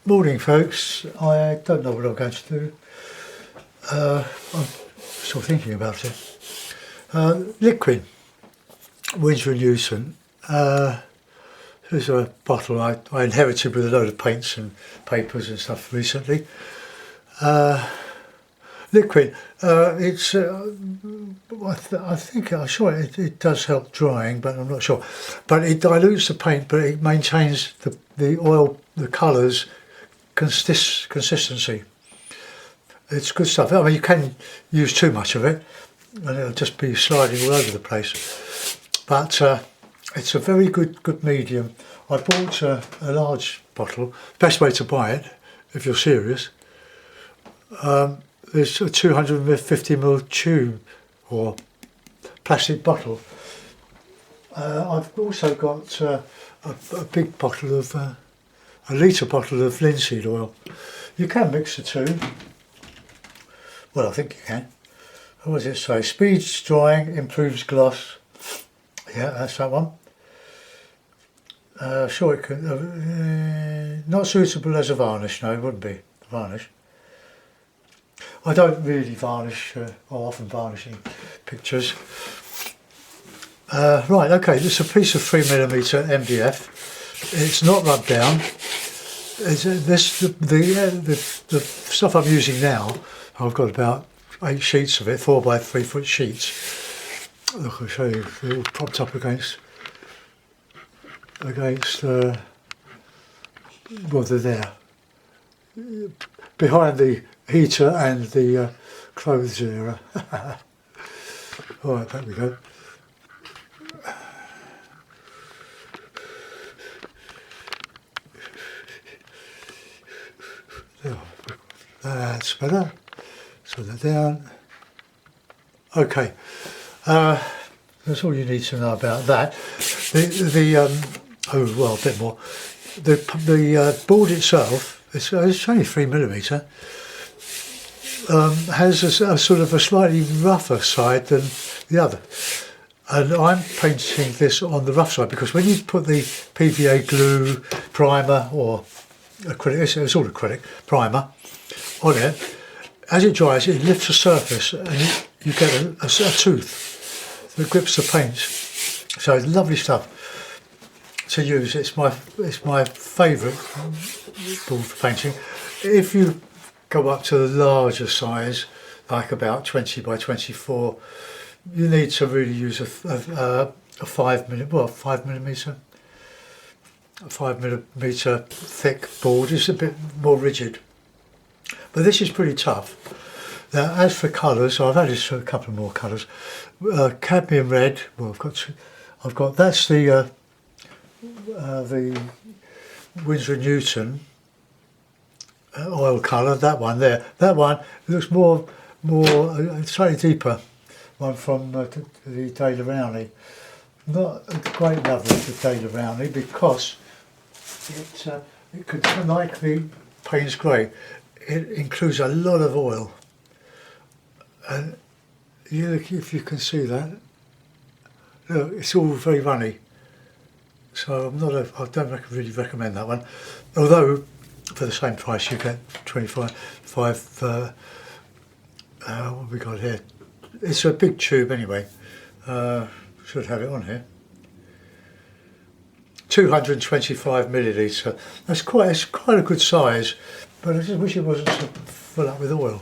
Morning folks, I don't know what I'm going to do. I'm still thinking about it. Liquid, Winsor & Newton. Here's a bottle I inherited with a load of paints and papers and stuff recently. Liquid, it's, I think, I'm sure it does help drying, but I'm not sure. But it dilutes the paint, but it maintains the oil, the colours, consistency. It's good stuff. I mean, you can use too much of it and it'll just be sliding all over the place. But it's a very good medium. I bought a large bottle. Best way to buy it, if you're serious, there's a 250ml tube or plastic bottle. I've also got a big bottle of a litre bottle of linseed oil. You can mix the two. Well, I think you can. What does it say? Speeds drying, improves gloss. Yeah, that's that one. Sure, it can. Not suitable as a varnish. No, it wouldn't be a varnish. I don't really varnish, or often varnishing pictures. Right, okay, this is a piece of 3mm MDF. It's not rubbed down. The stuff I'm using now, I've got about 8 sheets of it, 4 by 3 foot sheets. Look, I'll show you, they're all propped up against well, they're there. Behind the heater and the clothes area. Alright, there we go. That's better. So that down. Okay, that's all you need to know about that. Oh well, a bit more. The board itself, it's only 3mm. Has a sort of a slightly rougher side than the other. And I'm painting this on the rough side because when you put the PVA glue primer or acrylic, it's all acrylic primer on it, as it dries it lifts the surface and you get a tooth that grips the paint. So it's lovely stuff to use. It's my favourite board for painting. If you go up to the larger size, like about 20 by 24, you need to really use a 5mm thick board. It's a bit more rigid, but this is pretty tough. Now, as for colours, I've added a couple more colours. Cadmium red. Well, I've got that's the Winsor & Newton oil colour. That one there. That one looks more slightly deeper. One from the Daler Rowney. Not a great love of the Daler Rowney because it could, like the Payne's Grey, it includes a lot of oil. And you look, if you can see that, look, it's all very runny. So I don't really recommend that one. Although for the same price you get 25. What have we got here? It's a big tube anyway. Should have it on here. 225ml. It's quite a good size, but I just wish it wasn't so full up with oil.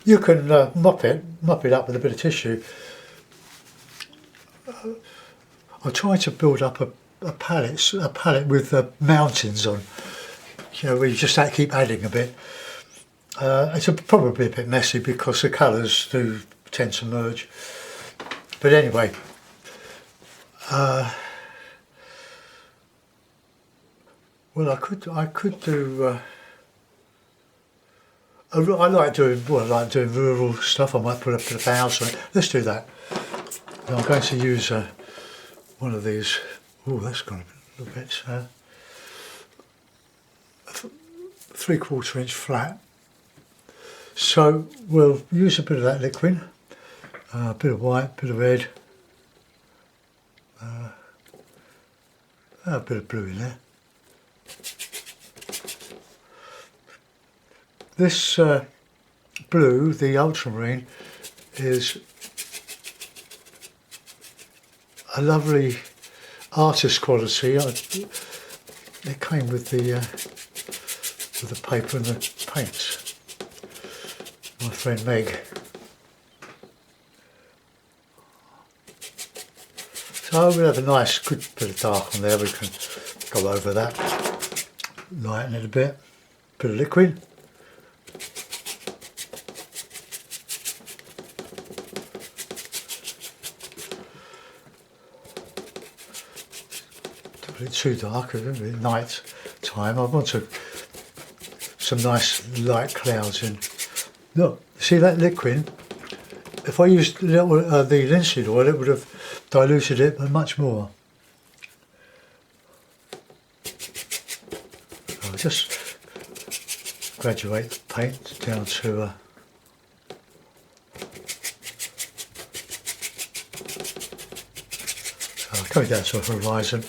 You can mop it up with a bit of tissue. I try to build up a palette with mountains on. You know, where you just keep adding a bit. It's probably a bit messy because the colours do tend to merge. But anyway, well, I could do. I like doing rural stuff. I might put a bit of a house on it. Let's do that. And I'm going to use one of these. Oh, that's got a little bit. 3/4 inch flat. So we'll use a bit of that liquid, a bit of white, a bit of red, a bit of blue in there. This blue, the ultramarine, is a lovely artist quality. It came with the paper and the paints. My friend Meg. So we'll have a nice, good bit of dark on there. We can go over that, lighten it a bit. Bit of liquid. Don't put it too dark, isn't it? Night time. I want some nice light clouds in. Look, see that liquid? If I used the linseed oil, it would have diluted it much more. I'll just graduate the paint down to coming down to a horizon.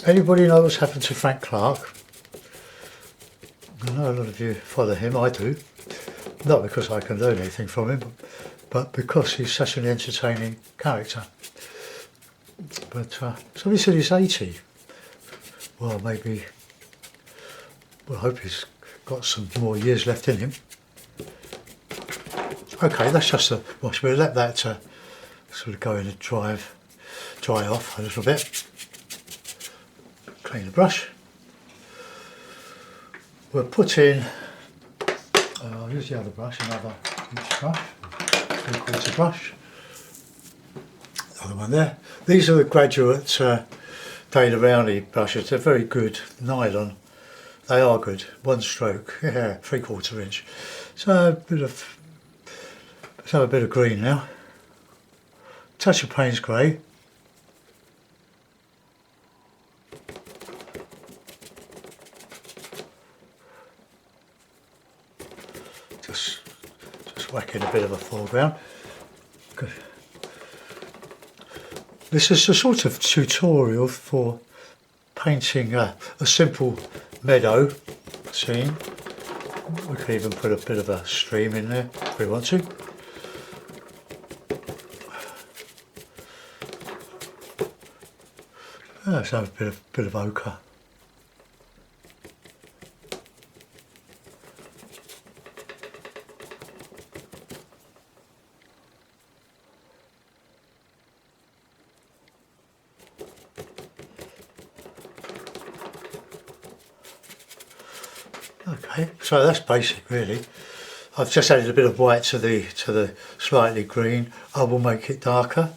Anybody know what's happened to Frank Clark? I know a lot of you follow him, I do. Not because I can learn anything from him, but because he's such an entertaining character. But somebody said he's 80. Well, maybe, well, I hope he's got some more years left in him. Okay, that's just a wash. We'll let that sort of go in and dry off a little bit. Clean the brush. We'll put in, I'll use the other brush, another inch brush, 3/4 brush. Other one there. These are the Graduate Dana Rowney brushes. They're very good, nylon. They are good. One stroke, yeah, 3/4 inch. So let's have a bit of green now. Touch of Payne's grey. Just whack in a bit of a foreground. Good. This is a sort of tutorial for painting a simple meadow scene. We can even put a bit of a stream in there if we want to. Let's have a bit of ochre. Okay, so that's basic really. I've just added a bit of white to the slightly green. I will make it darker.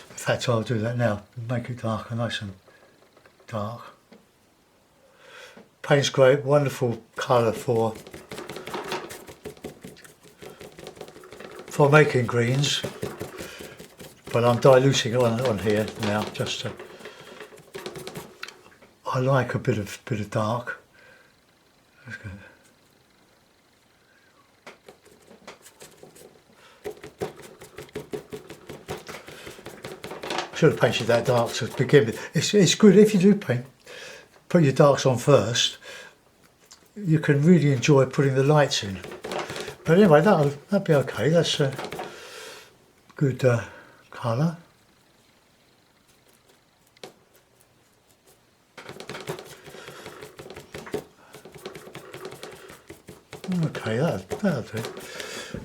In fact, I'll do that now. Make it darker, nice and dark. Payne's grey, wonderful colour for making greens, but I'm diluting it on here now. Just to, I like a bit of dark. That's good. Should have painted that dark to begin with. It's good if you do paint. Put your darks on first. You can really enjoy putting the lights in. But anyway, that'll be okay. That's a good colour. Okay, that'll do.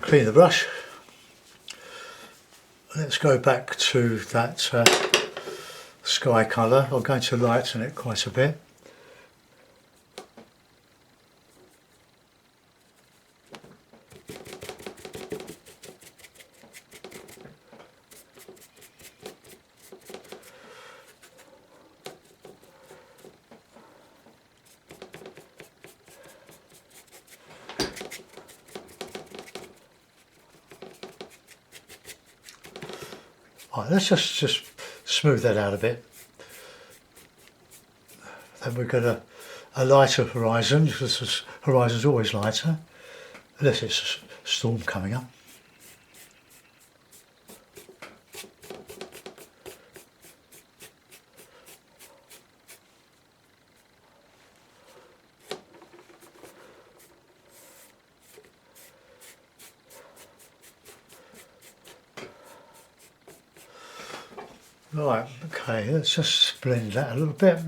Clean the brush. Let's go back to that sky colour. I'm going to lighten it quite a bit. Right, let's just smooth that out a bit. Then we've got a lighter horizon, because the horizon's always lighter, unless it's a storm coming up. Right, okay, let's just blend that a little bit.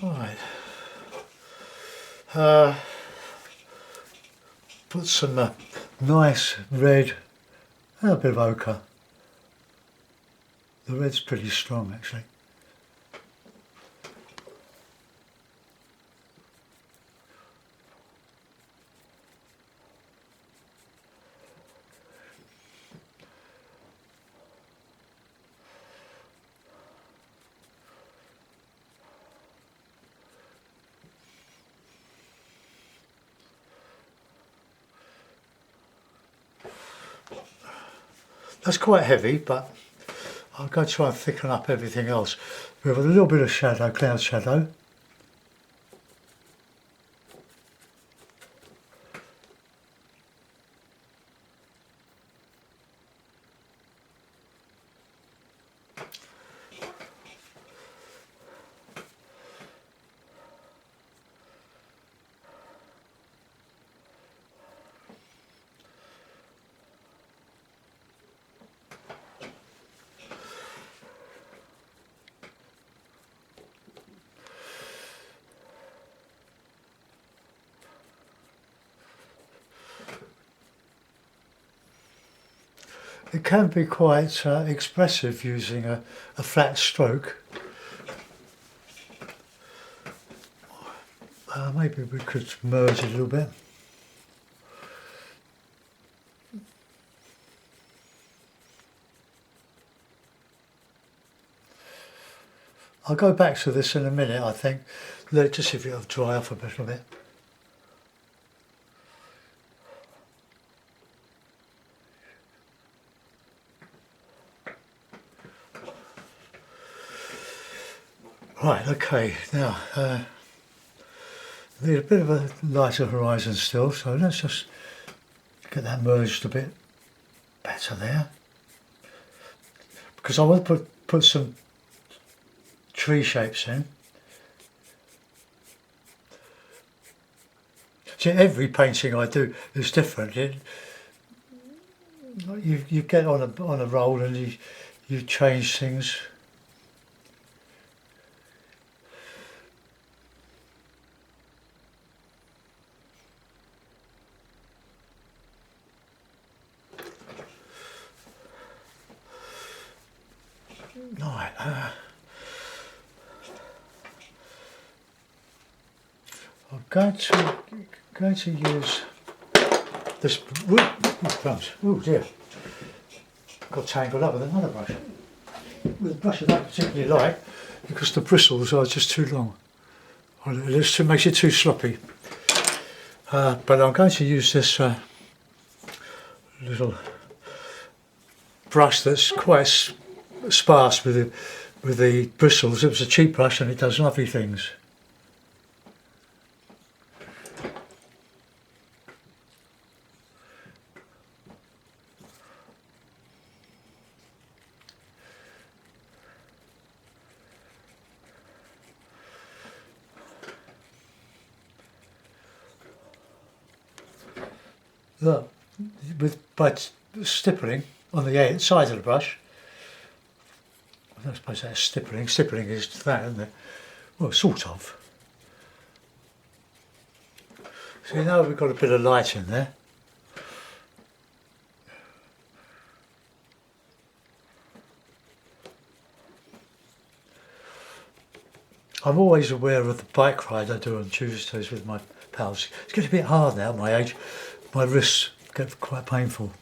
Right. Put some nice red and a bit of ochre. The red's pretty strong actually. That's quite heavy, but I'm going to try and thicken up everything else with a little bit of shadow, cloud shadow. It can be quite expressive using a flat stroke. Maybe we could merge it a little bit. I'll go back to this in a minute, I think. Let just see if it'll dry off a little bit. Right, okay, now need a bit of a lighter horizon still, so let's just get that merged a bit better there. Because I want to put some tree shapes in. See, every painting I do is different. You get on a roll and you change things. Right. I'm going to use this. Oh dear! Got tangled up with another brush. With a brush I don't particularly like because the bristles are just too long. It makes it too sloppy. But I'm going to use this little brush that's quite sparse with the bristles. It was a cheap brush and it does lovely things. Look, by stippling on the side of the brush. I don't suppose that's stippling. Stippling is that, isn't it? Well, sort of. So now we've got a bit of light in there. I'm always aware of the bike ride I do on Tuesdays with my pals. It's getting a bit hard now at my age. My wrists get quite painful.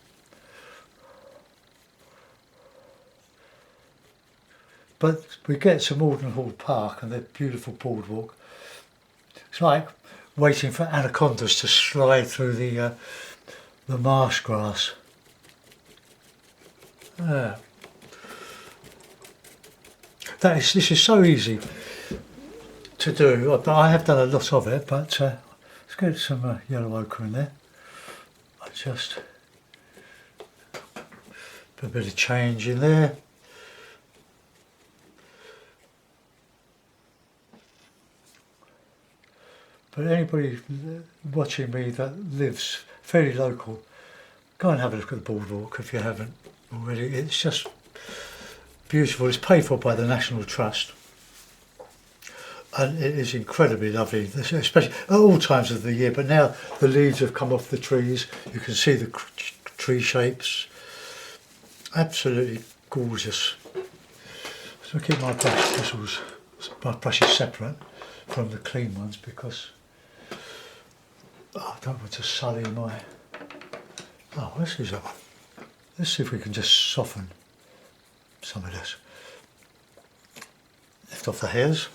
But we get to Malden Hall Park and the beautiful boardwalk. It's like waiting for anacondas to slide through the marsh grass. This is so easy to do. I have done a lot of it, but let's get some yellow ochre in there. I just put a bit of change in there. But anybody watching me that lives fairly local, go and have a look at the boardwalk if you haven't already. It's just beautiful. It's paid for by the National Trust. And it is incredibly lovely, especially at all times of the year. But now the leaves have come off the trees. You can see the tree shapes. Absolutely gorgeous. So I keep my brushes separate from the clean ones because I don't want to sully my... Oh, let's use that one. Let's see if we can just soften some of this. Lift off the hairs.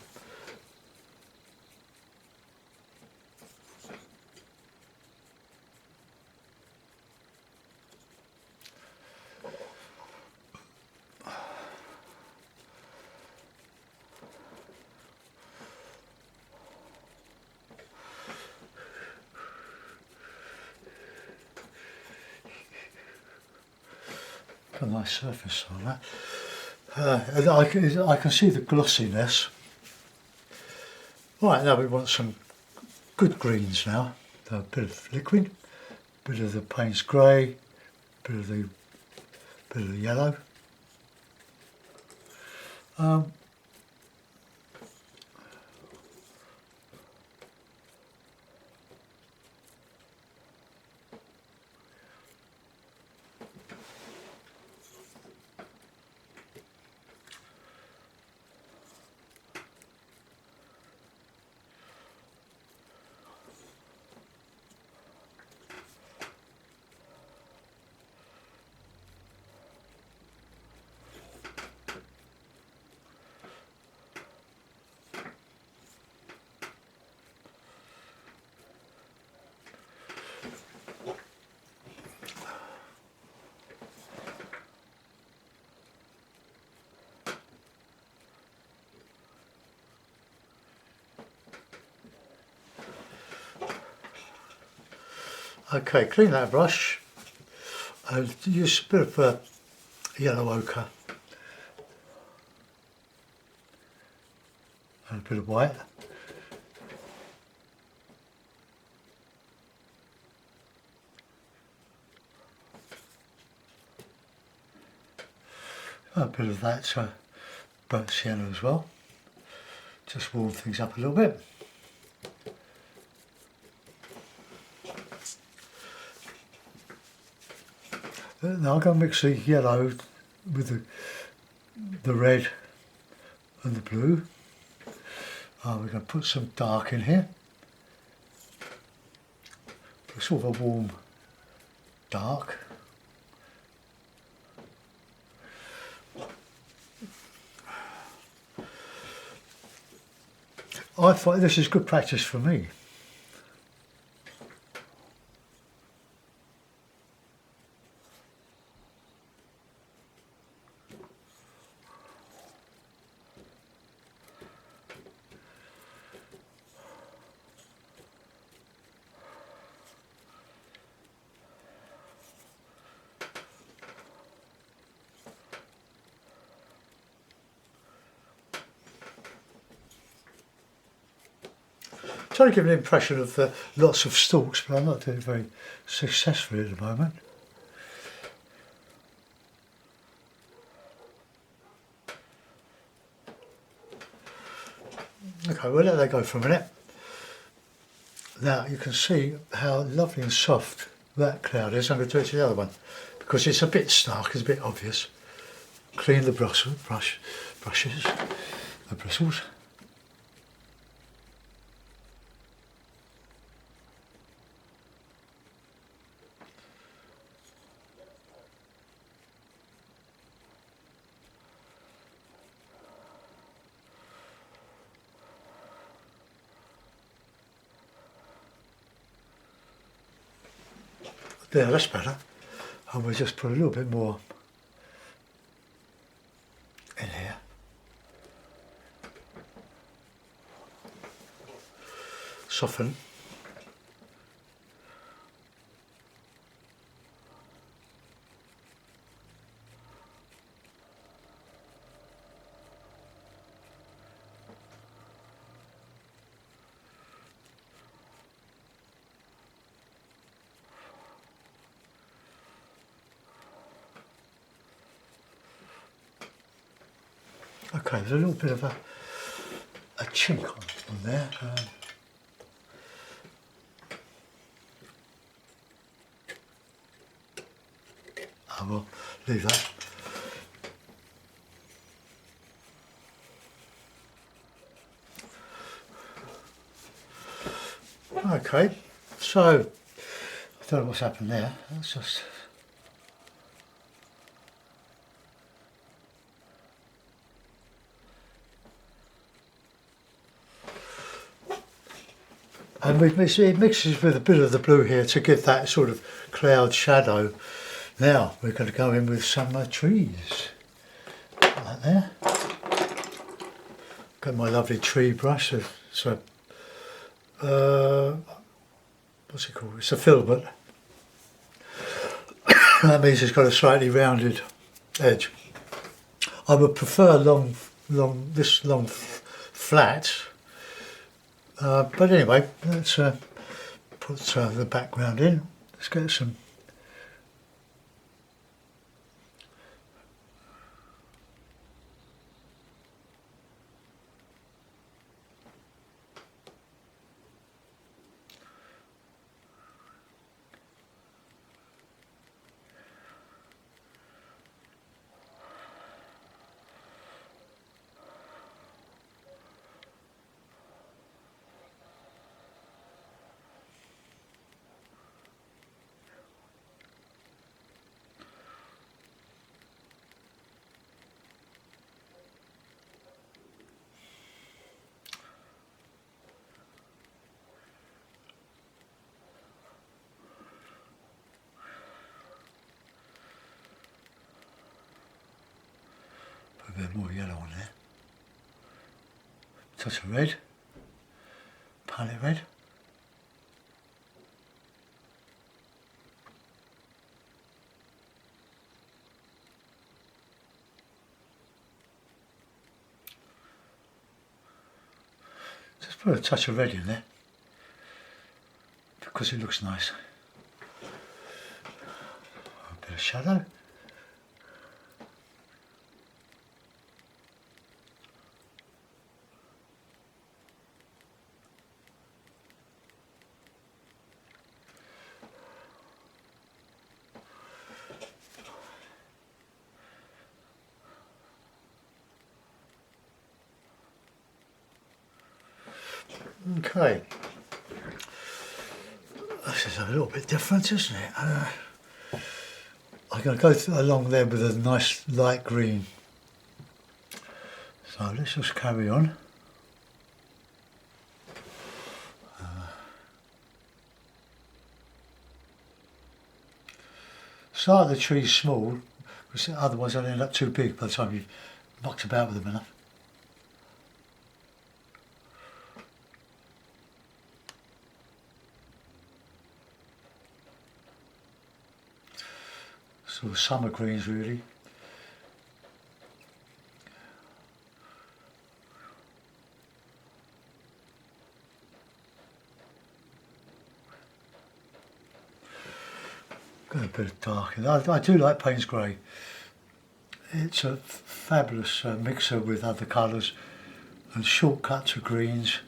A nice surface on that. And I can see the glossiness. Right, now we want some good greens now. A bit of liquid, bit of the Payne's grey, bit of the yellow. Okay, clean that brush and use a bit of yellow ochre and a bit of white. A bit of that burnt yellow as well, just warm things up a little bit. Now I'm going to mix the yellow with the red and the blue. We're going to put some dark in here, sort of a warm dark. I find this is good practice for me. Trying to give an impression of lots of stalks, but I'm not doing it very successfully at the moment. Okay, we'll let that go for a minute. Now you can see how lovely and soft that cloud is. I'm going to do it to the other one because it's a bit stark, it's a bit obvious. Clean the brushes, the bristles. There, that's better. And we'll just put a little bit more in here. Soften. Okay, there's a little bit of a chink on there. I will leave that. Okay, so I don't know what's happened there. That's just. And it mixes with a bit of the blue here to give that sort of cloud shadow. Now we're going to go in with some trees, like there. Got my lovely tree brush. So, what's it called? It's a filbert. That means it's got a slightly rounded edge. I would prefer long flat. But anyway, let's put the background in. Let's get some. A bit more yellow on there. Touch of red. Palette red. Just put a touch of red in there because it looks nice. A bit of shadow. Okay, this is a little bit different, isn't it? I'm going to go along there with a nice light green. So let's just carry on. Start the trees small, because otherwise they'll end up too big by the time you've mucked about with them enough. Sort of summer greens really. Got a bit of dark in there. I do like Payne's Grey. It's a fabulous mixer with other colours and shortcut to greens.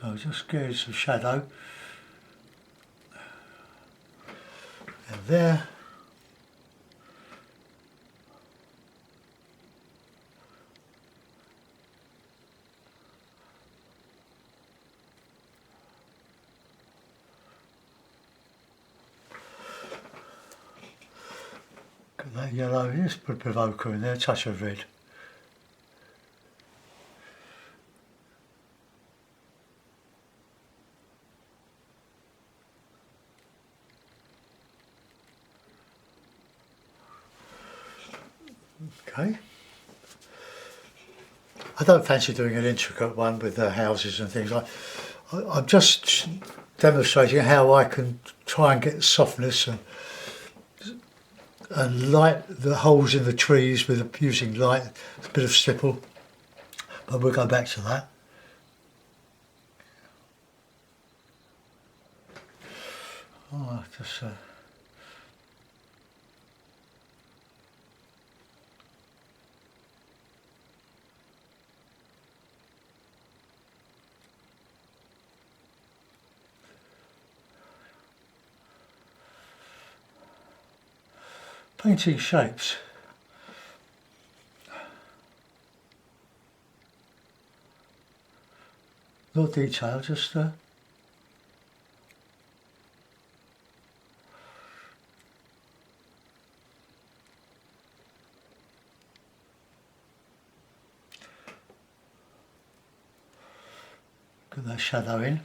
So just getting some shadow. And there. Got that yellow, just put a bit of ochre in there, a touch of red. Okay. I don't fancy doing an intricate one with the houses and things. I'm just demonstrating how I can try and get softness and light the holes in the trees with using light, a bit of stipple. But we'll go back to that. Oh, just painting shapes. Not detail, just give that shadow in.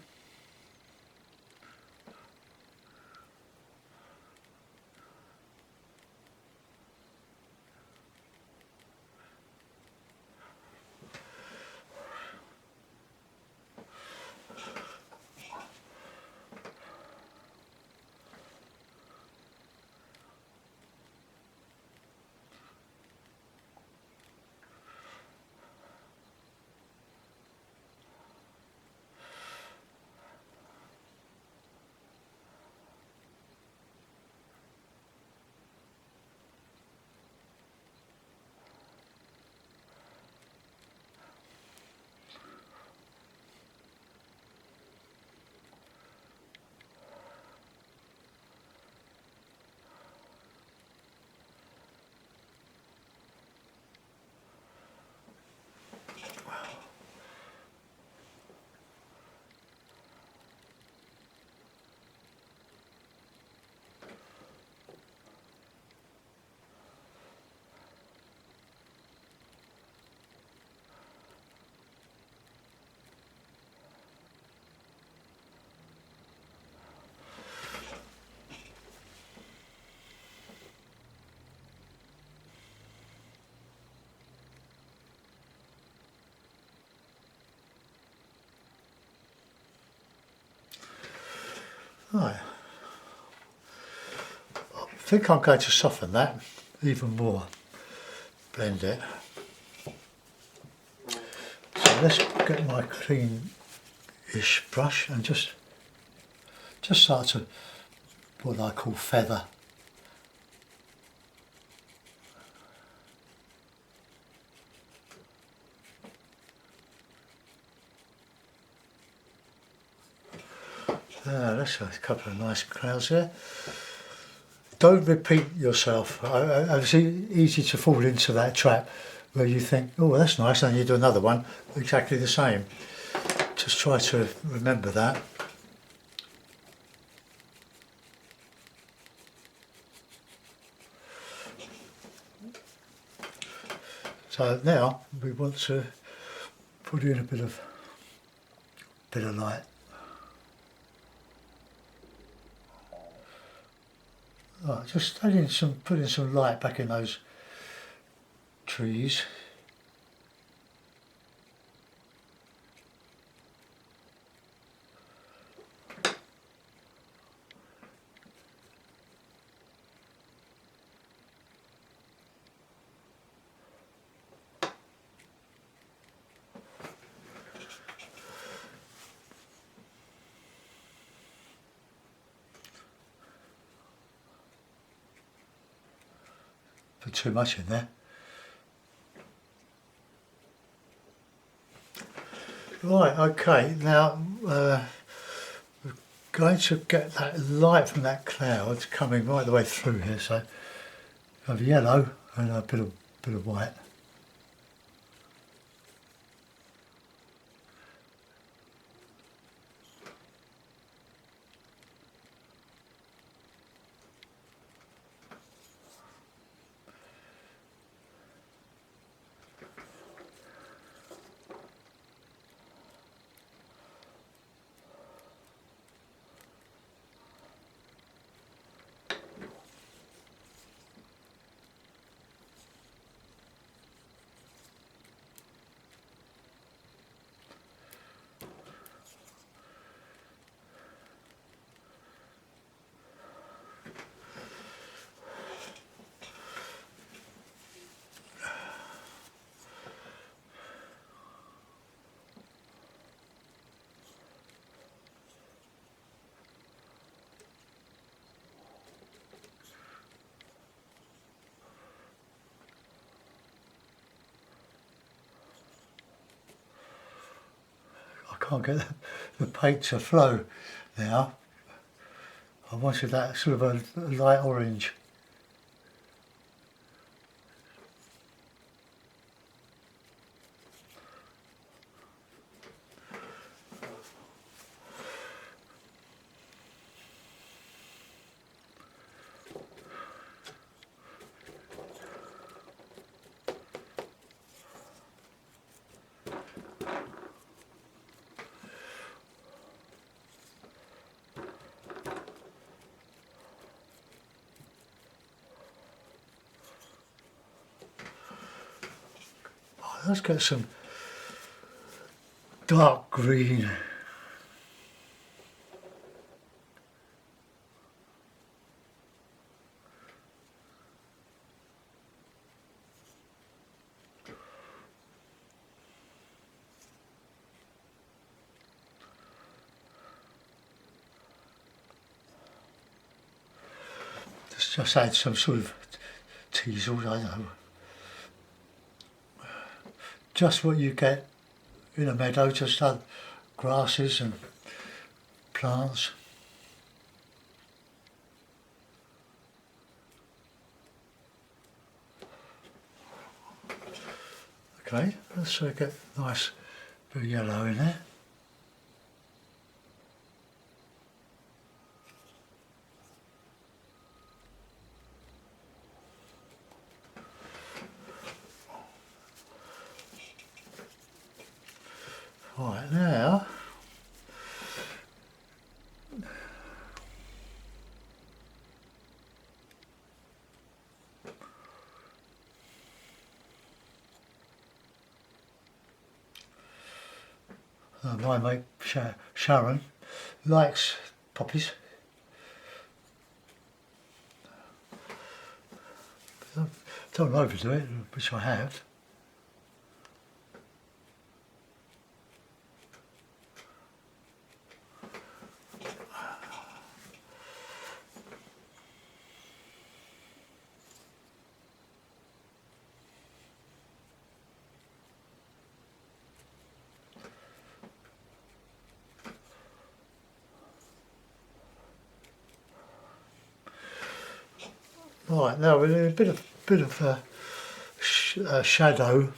Right. I think I'm going to soften that even more. Blend it. So let's get my clean-ish brush and just start to what I call feather. That's a couple of nice clouds there. Don't repeat yourself. It's easy to fall into that trap where you think, oh, that's nice, and you do another one exactly the same. Just try to remember that. So now we want to put in a bit of light. Right, just putting some light back in those trees. Put too much in there. Right, okay, now we're going to get that light from that cloud coming right the way through here, so I have yellow and a bit of white. can't get the paint to flow now. I wanted that sort of a light orange. Let's get some dark green. Just add some sort of teasel, I don't know. Just what you get in a meadow, just add grasses and plants. Okay, let's get a nice bit of yellow in there. Right, now my mate Sharon likes poppies. Don't overdo it, which I have. Right, now we're doing a bit of shadow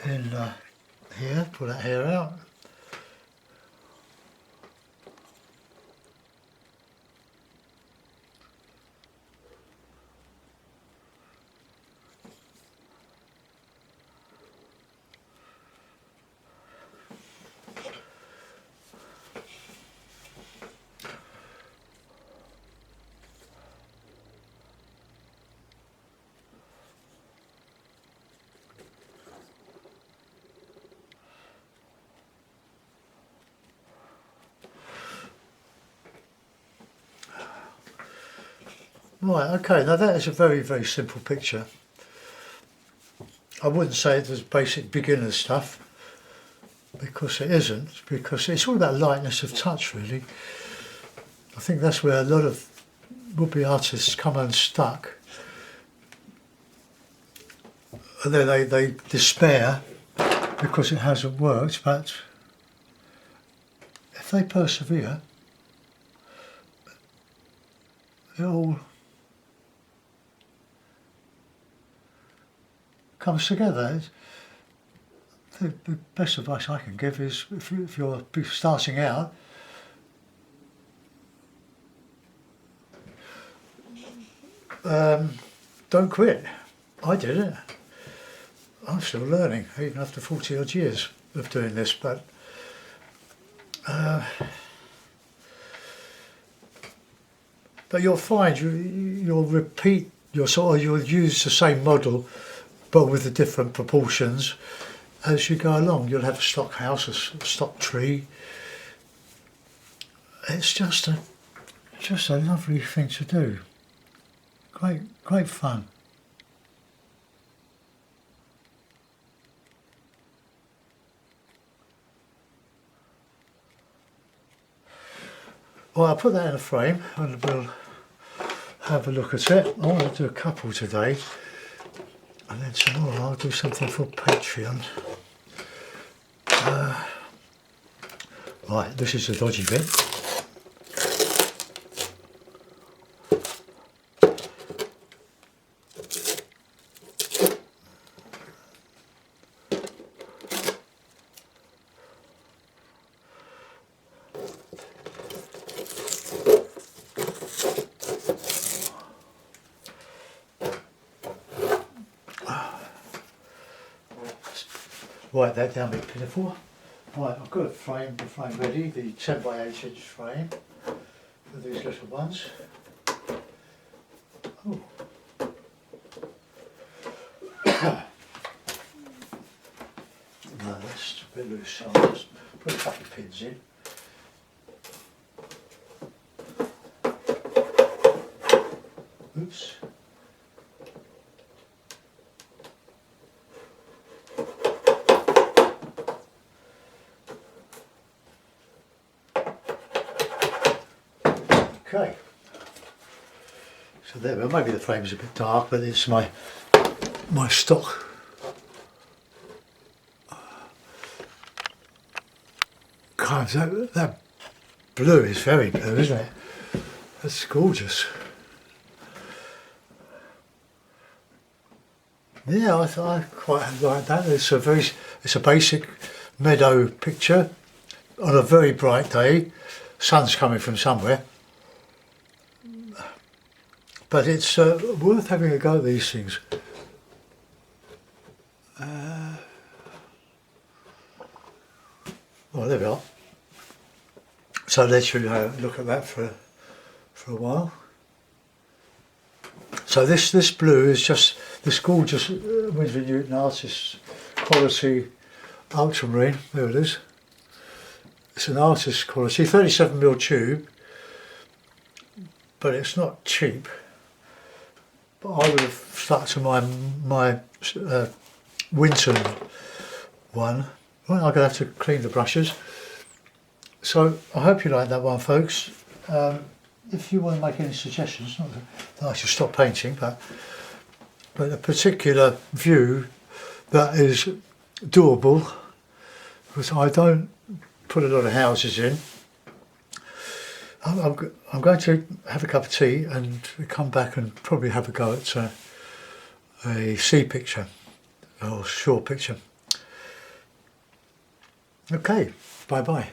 in here. Pull that hair out. Right, okay, now that is a very, very simple picture. I wouldn't say it was basic beginner stuff, because it isn't, because it's all about lightness of touch, really. I think that's where a lot of would-be artists come unstuck, and then they despair because it hasn't worked, but if they persevere, it all comes together. The best advice I can give is if you're starting out, don't quit. I did it. I'm still learning, even after 40 odd years of doing this, but you'll find you'll repeat you'll use the same model but with the different proportions as you go along. You'll have a stock house, a stock tree. It's just a lovely thing to do. Great fun. Well, I'll put that in a frame and we'll have a look at it. I want to do a couple today, and then tomorrow I'll do something for Patreon. Right, this is the dodgy bit. Write that down a bit pitiful. Right, I've got the frame ready, the 10 by 8 inch frame with these little ones. Oh. No, that's a bit loose, so I'll just put a couple of pins in. Oops. Okay, so there we are. Maybe the frame's a bit dark, but it's my stock. God, that blue is very blue, isn't it? That's gorgeous. Yeah, I quite like that. It's a basic meadow picture on a very bright day. Sun's coming from somewhere. But it's worth having a go at these things. Well, there we are. So let's look at that for a while. So this blue is just this gorgeous Winsor Newton Artist quality ultramarine. There it is. It's an artist quality 37mm tube, but it's not cheap. But I would have stuck to my Winton one. Well, I'm going to have to clean the brushes. So I hope you like that one, folks. If you want to make any suggestions, not that I should stop painting, but a particular view that is doable, because I don't put a lot of houses in. I'm going to have a cup of tea and come back and probably have a go at a sea picture or shore picture. Okay, bye bye.